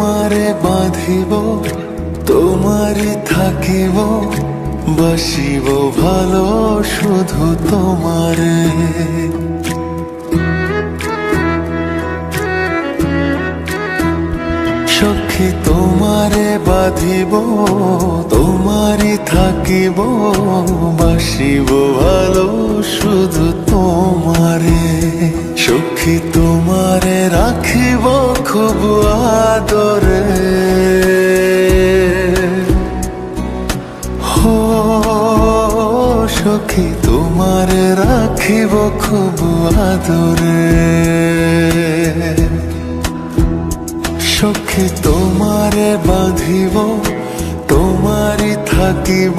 তোমারে বাঁধিব, তোমারই থাকিব, বাসিব ভালো শুধু তোমারে। সখী তোমারে বাঁধিব, তোমারই থাকিব, বাসিব ভালো শুধু তোমারে। সখী তোমারে রাখিব খুব আদরে, হো সখী তোমারে রাখিব খুব আদরে। সখী তোমারে বাঁধিব, তোমারই থাকিব।